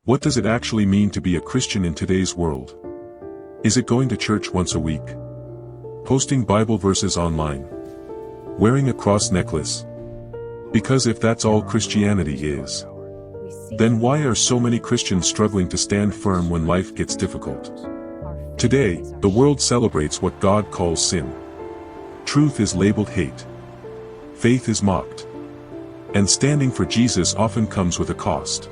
What does it actually mean to be a Christian in today's world? Is it going to church once a week? Posting Bible verses online? Wearing a cross necklace? Because if that's all Christianity is, then why are so many Christians struggling to stand firm when life gets difficult? Today, the world celebrates what God calls sin. Truth is labeled hate. Faith is mocked. And standing for Jesus often comes with a cost.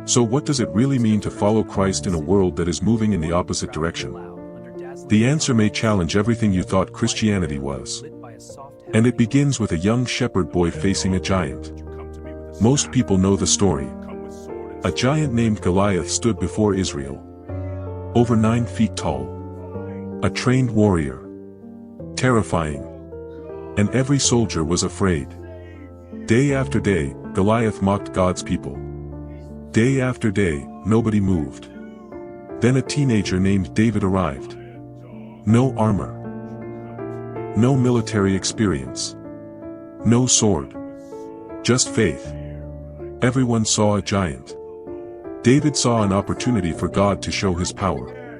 So what does it really mean to follow Christ in a world that is moving in the opposite direction? The answer may challenge everything you thought Christianity was. And it begins with a young shepherd boy facing a giant. Most people know the story. A giant named Goliath stood before Israel. Over 9 feet tall. A trained warrior. Terrifying. And every soldier was afraid. Day after day, Goliath mocked God's people. Day after day, nobody moved. Then a teenager named David arrived. No armor. No military experience. No sword. Just faith. Everyone saw a giant. David saw an opportunity for God to show his power.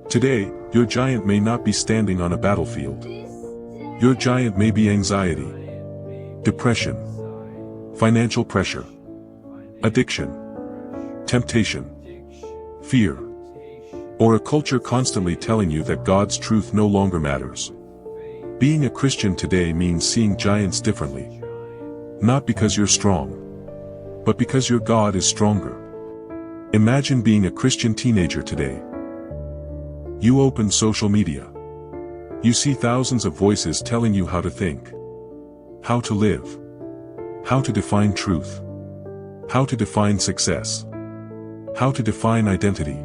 Today, your giant may not be standing on a battlefield. Your giant may be anxiety, depression, financial pressure, addiction, temptation, fear, or a culture constantly telling you that God's truth no longer matters. Being a Christian today means seeing giants differently. Not because you're strong, but because your God is stronger. Imagine being a Christian teenager today. You open social media. You see thousands of voices telling you how to think, how to live, how to define truth, how to define success, how to define identity.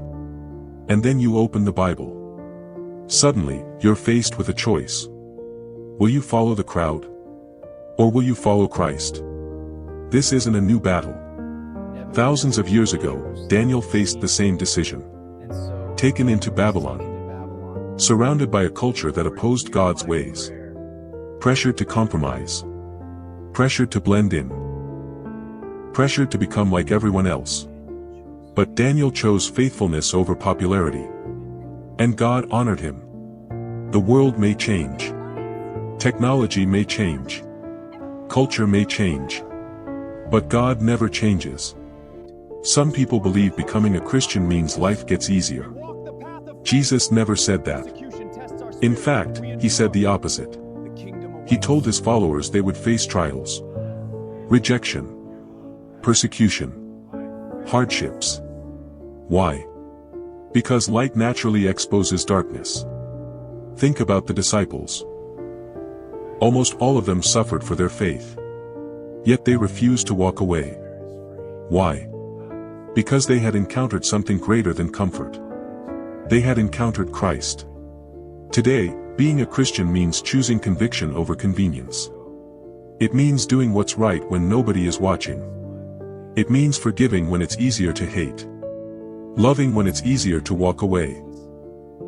And then you open the Bible. Suddenly, you're faced with a choice. Will you follow the crowd? Or will you follow Christ? This isn't a new battle. Thousands of years ago, Daniel faced the same decision. Taken into Babylon. Surrounded by a culture that opposed God's ways. Pressured to compromise. Pressured to blend in. Pressured to become like everyone else. But Daniel chose faithfulness over popularity. And God honored him. The world may change. Technology may change. Culture may change. But God never changes. Some people believe becoming a Christian means life gets easier. Jesus never said that. In fact, he said the opposite. He told his followers they would face trials, rejection, persecution, hardships. Why? Because light naturally exposes darkness. Think about the disciples. Almost all of them suffered for their faith. Yet they refused to walk away. Why? Because they had encountered something greater than comfort. They had encountered Christ. Today, being a Christian means choosing conviction over convenience. It means doing what's right when nobody is watching. It means forgiving when it's easier to hate. Loving when it's easier to walk away.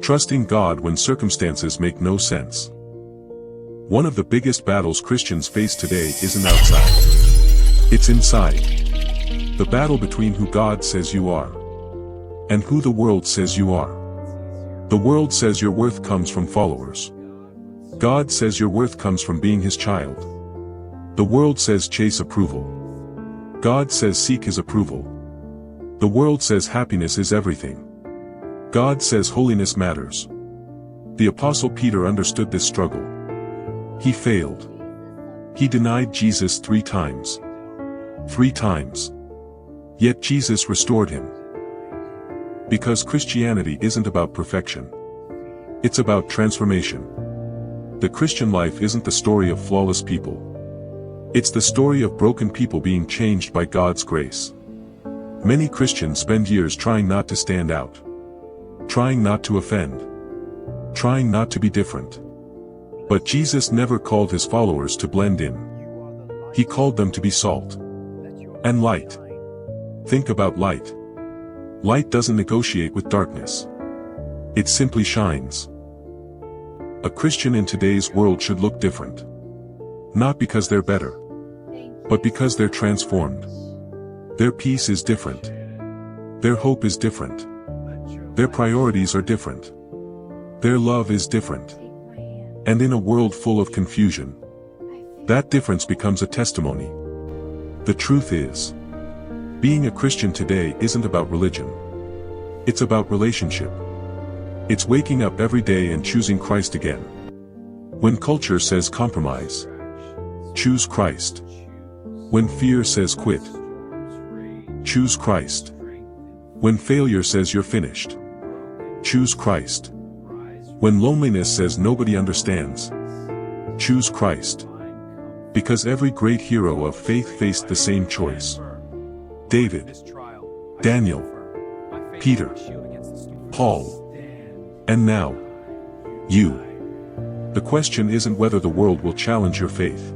Trusting God when circumstances make no sense. One of the biggest battles Christians face today isn't outside. It's inside. The battle between who God says you are and who the world says you are. The world says your worth comes from followers. God says your worth comes from being his child. The world says chase approval. God says seek his approval. The world says happiness is everything. God says holiness matters. The Apostle Peter understood this struggle. He failed. He denied Jesus 3 times. 3 times. Yet Jesus restored him. Because Christianity isn't about perfection. It's about transformation. The Christian life isn't the story of flawless people. It's the story of broken people being changed by God's grace. Many Christians spend years trying not to stand out. Trying not to offend. Trying not to be different. But Jesus never called his followers to blend in. He called them to be salt. And light. Think about light. Light doesn't negotiate with darkness. It simply shines. A Christian in today's world should look different. Not because they're better, but because they're transformed. Their peace is different. Their hope is different. Their priorities are different. Their love is different. And in a world full of confusion, that difference becomes a testimony. The truth is, being a Christian today isn't about religion. It's about relationship. It's waking up every day and choosing Christ again. When culture says compromise, choose Christ. When fear says quit, choose Christ. When failure says you're finished, choose Christ. When loneliness says nobody understands, choose Christ. Because every great hero of faith faced the same choice. David, Daniel, Peter, Paul, and now, you. The question isn't whether the world will challenge your faith.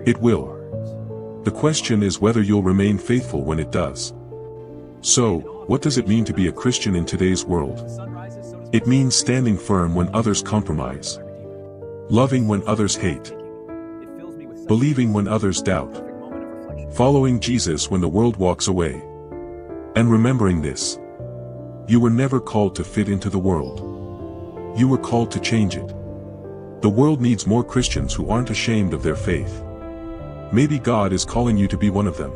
It will. The question is whether you'll remain faithful when it does. So, what does it mean to be a Christian in today's world? It means standing firm when others compromise, loving when others hate, believing when others doubt, following Jesus when the world walks away, and remembering this: you were never called to fit into the world. You were called to change it. The world needs more Christians who aren't ashamed of their faith. Maybe God is calling you to be one of them.